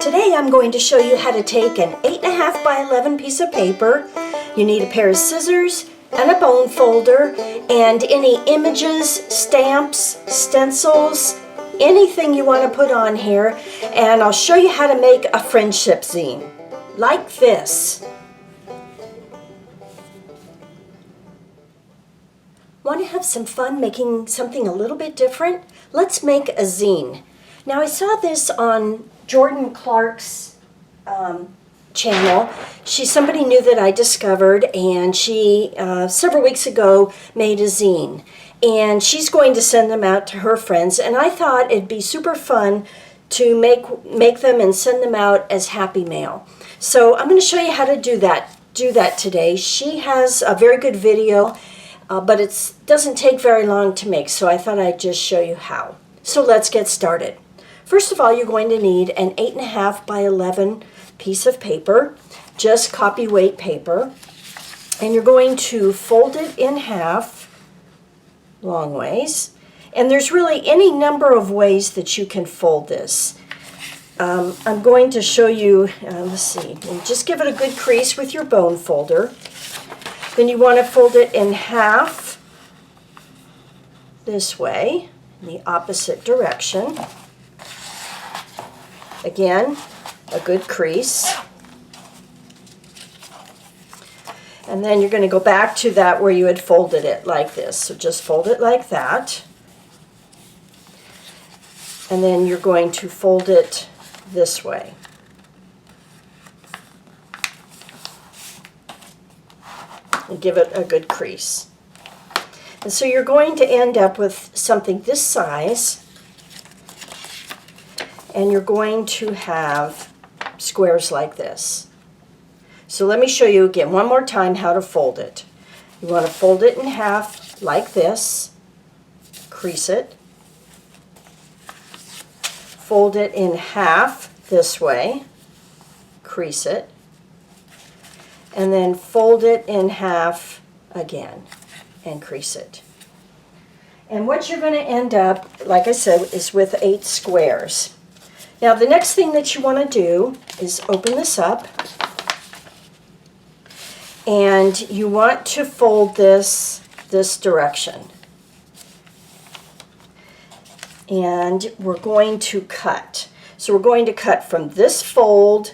Today I'm going to show you how to take an 8.5 by 11 piece of paper. You need a pair of scissors and a bone folder and any images, stamps, stencils, anything you want to put on here, and I'll show you how to make a friendship zine like this. Want to have some fun making something a little bit different? Let's make a zine. Now I saw this on Jordan Clark's channel. She's somebody new that I discovered, and she several weeks ago made a zine, and she's going to send them out to her friends, and I thought it'd be super fun to make them and send them out as happy mail. So I'm going to show you how to do that today. She has a very good video, but it doesn't take very long to make, so I thought I'd just show you how. So let's get started. First of all, you're going to need an 8.5 by 11 piece of paper, just copy weight paper, and you're going to fold it in half long ways. And there's really any number of ways that you can fold this. I'm going to show you, let's see, just give it a good crease with your bone folder. Then you want to fold it in half this way, in the opposite direction. Again, a good crease. And then you're going to go back to that where you had folded it like this. So just fold it like that. And then you're going to fold it this way. And give it a good crease. And so you're going to end up with something this size. And you're going to have squares like this. So let me show you again one more time how to fold it. You want to fold it in half like this, crease it, fold it in half this way, crease it, and then fold it in half again and crease it. And what you're going to end up, like I said, is with 8 squares. Now the next thing that you want to do is open this up, and you want to fold this direction. And we're going to cut. So we're going to cut from this fold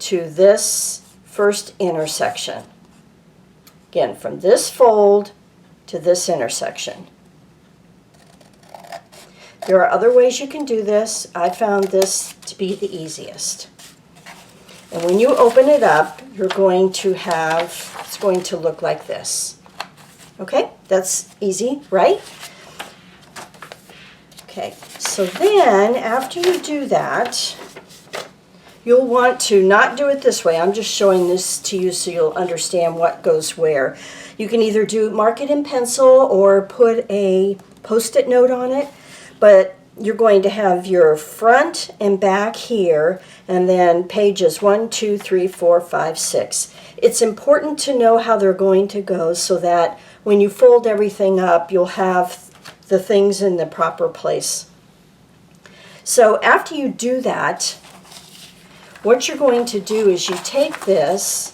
to this first intersection. Again, from this fold to this intersection. There are other ways you can do this. I found this to be the easiest. And when you open it up, you're going to have, it's going to look like this. Okay, that's easy, right? Okay, so then after you do that, you'll want to not do it this way. I'm just showing this to you so you'll understand what goes where. You can either mark it in pencil or put a Post-it note on it. But you're going to have your front and back here, and then pages 1, 2, 3, 4, 5, 6. It's important to know how they're going to go so that when you fold everything up, you'll have the things in the proper place. So after you do that, what you're going to do is you take this,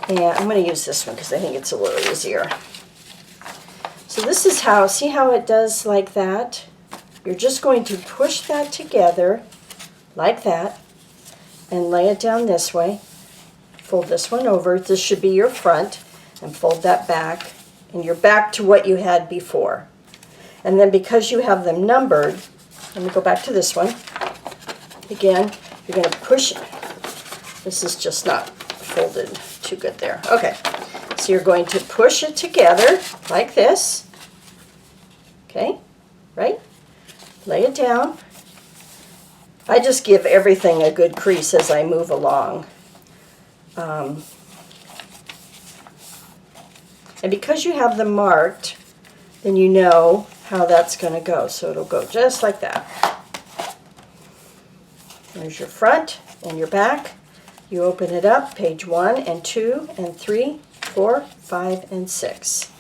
and I'm going to use this one because I think it's a little easier. So this is how, see how it does like that? You're just going to push that together like that and lay it down this way. Fold this one over. This should be your front, and fold that back, and you're back to what you had before. And then because you have them numbered, let me go back to this one. Again, you're going to push. This is just not folded too good there. Okay. So you're going to push it together like this, okay, right? Lay it down. I just give everything a good crease as I move along. And because you have them marked, then you know how that's going to go. So it'll go just like that. There's your front and your back. You open it up, page 1 and 2 and 3, 4, 5, and 6.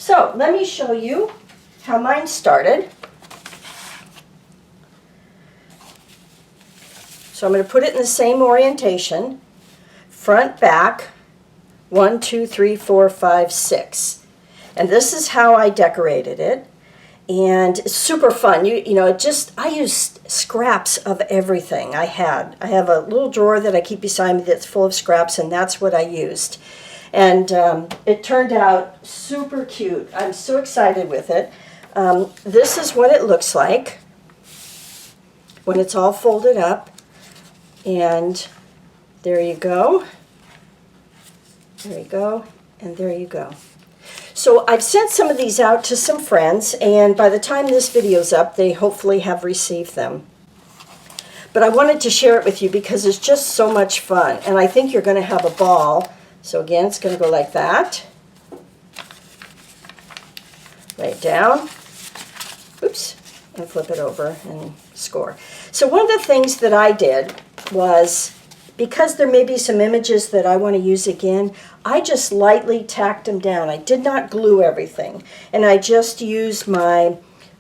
So let me show you how mine started. So I'm going to put it in the same orientation, front, back, 1, 2, 3, 4, 5, 6. And this is how I decorated it. And it's super fun. You know, I used scraps of everything I had. I have a little drawer that I keep beside me that's full of scraps, and that's what I used. And it turned out super cute. I'm so excited with it. This is what it looks like when it's all folded up. And there you go. There you go. And there you go. So I've sent some of these out to some friends, and by the time this video's up, they hopefully have received them. But I wanted to share it with you because it's just so much fun, and I think you're going to have a ball. So again, it's going to go like that. Lay it down. Oops. And flip it over and score. So one of the things that I did was, because there may be some images that I want to use again, I just lightly tacked them down. I did not glue everything. And I just used my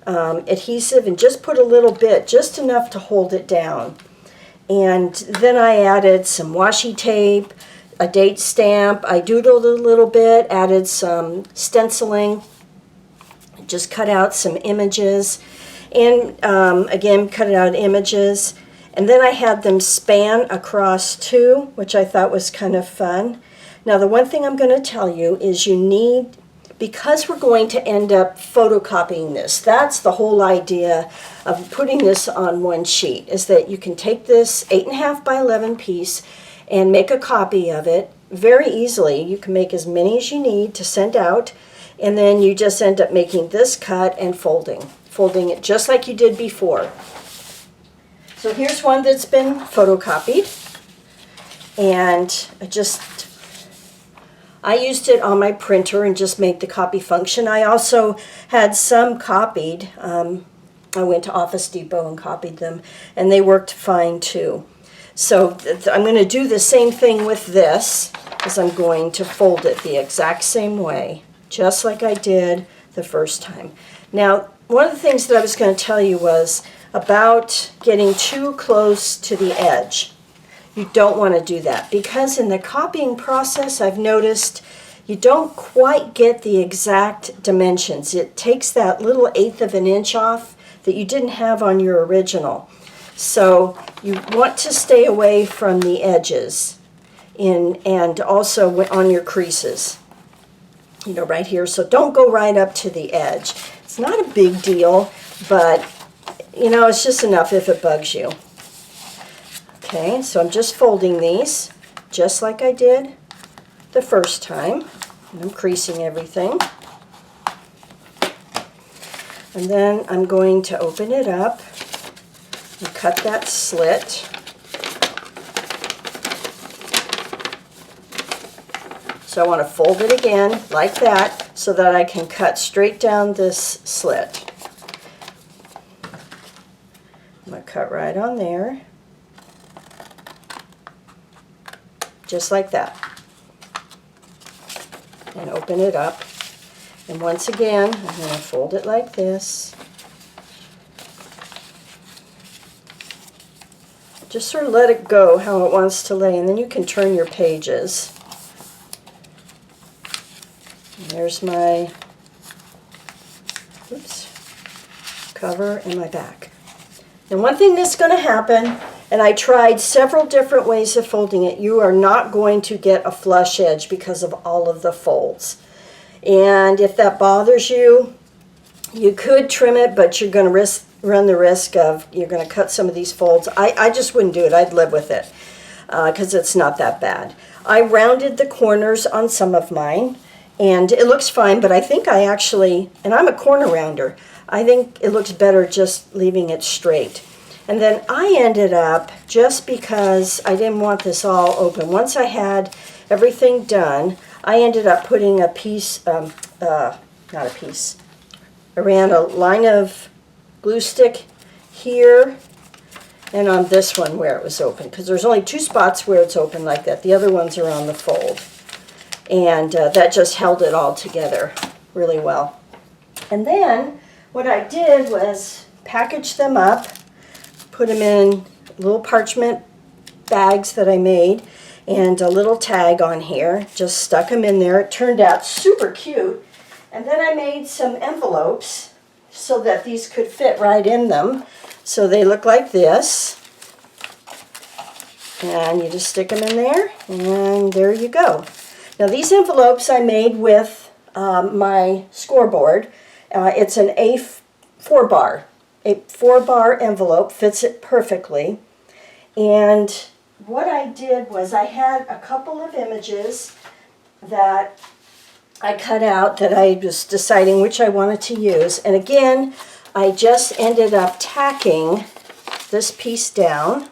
adhesive and just put a little bit, just enough to hold it down. And then I added some washi tape, a date stamp. I doodled a little bit, added some stenciling, just cut out some images. And again, cut out images. And then I had them span across too, which I thought was kind of fun. Now the one thing I'm going to tell you is you need, because we're going to end up photocopying this, that's the whole idea of putting this on one sheet, is that you can take this 8.5 by 11 piece and make a copy of it very easily. You can make as many as you need to send out, and then you just end up making this cut and folding it just like you did before. So here's one that's been photocopied, and I used it on my printer and just made the copy function. I also had some copied. I went to Office Depot and copied them, and they worked fine too. So I'm going to do the same thing with this, as I'm going to fold it the exact same way, just like I did the first time. Now, one of the things that I was going to tell you was about getting too close to the edge. You don't want to do that, because in the copying process I've noticed you don't quite get the exact dimensions. It takes that little 1/8 of an inch off that you didn't have on your original. So you want to stay away from the edges and also on your creases. You know, right here. So don't go right up to the edge. It's not a big deal, but you know, it's just enough if it bugs you. Okay, so I'm just folding these just like I did the first time. And I'm creasing everything. And then I'm going to open it up and cut that slit. So I want to fold it again like that so that I can cut straight down this slit. I'm going to cut right on there, just like that, and open it up. And once again, I'm going to fold it like this. Just sort of let it go how it wants to lay, and then you can turn your pages. And there's my cover and my back. And one thing that's going to happen, and I tried several different ways of folding it, you are not going to get a flush edge because of all of the folds. And if that bothers you, you could trim it, but you're going to run the risk of you're going to cut some of these folds. I just wouldn't do it. I'd live with it because it's not that bad. I rounded the corners on some of mine, and it looks fine, but I think I actually, and I'm a corner rounder, I think it looks better just leaving it straight. And then I ended up, just because I didn't want this all open, once I had everything done, I ended up putting a piece, not a piece, I ran a line of glue stick here and on this one where it was open, because there's only 2 spots where it's open like that. The other ones are on the fold. And that just held it all together really well. And then what I did was package them up, put them in little parchment bags that I made, and a little tag on here. Just stuck them in there. It turned out super cute. And then I made some envelopes so that these could fit right in them. So they look like this. And you just stick them in there, and there you go. Now these envelopes I made with my scoreboard. It's an A4 bar. A 4-bar envelope fits it perfectly. And what I did was I had a couple of images that I cut out that I was deciding which I wanted to use. And again, I just ended up tacking this piece down.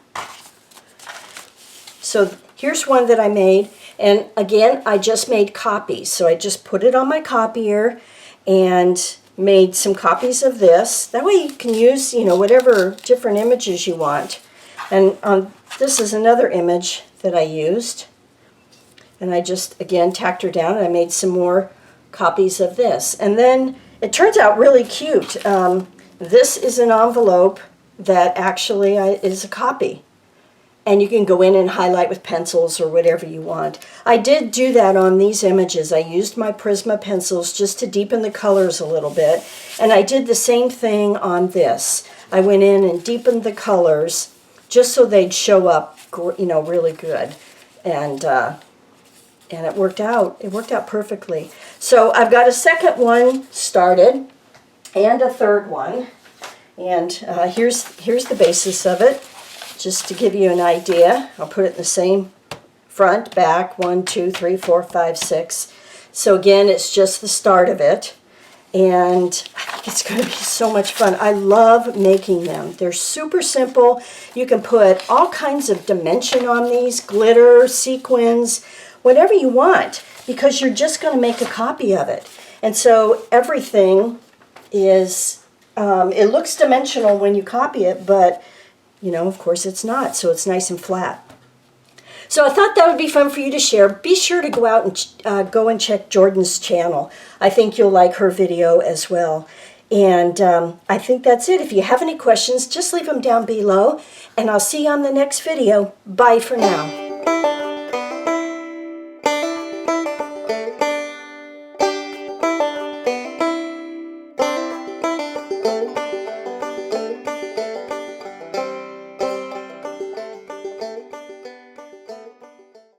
So here's one that I made, and again, I just made copies. So I just put it on my copier and made some copies of this. That way you can use, whatever different images you want. And this is another image that I used. And I just, again, tacked her down, and I made some more copies of this. And then it turns out really cute. This is an envelope that actually is a copy. And you can go in and highlight with pencils or whatever you want. I did do that on these images. I used my Prisma pencils just to deepen the colors a little bit. And I did the same thing on this. I went in and deepened the colors just so they'd show up, really good. And it worked out. It worked out perfectly. So I've got a second one started and a third one. And here's the basis of it. Just to give you an idea, I'll put it in the same front, back, 1, 2, 3, 4, 5, 6. So again, it's just the start of it. And I think it's going to be so much fun. I love making them. They're super simple. You can put all kinds of dimension on these, glitter, sequins, whatever you want, because you're just going to make a copy of it. And so everything is, it looks dimensional when you copy it, but of course it's not, so it's nice and flat. So I thought that would be fun for you to share. Be sure to go out and go and check Jordan's channel. I think you'll like her video as well. And I think that's it. If you have any questions, just leave them down below, and I'll see you on the next video. Bye for now.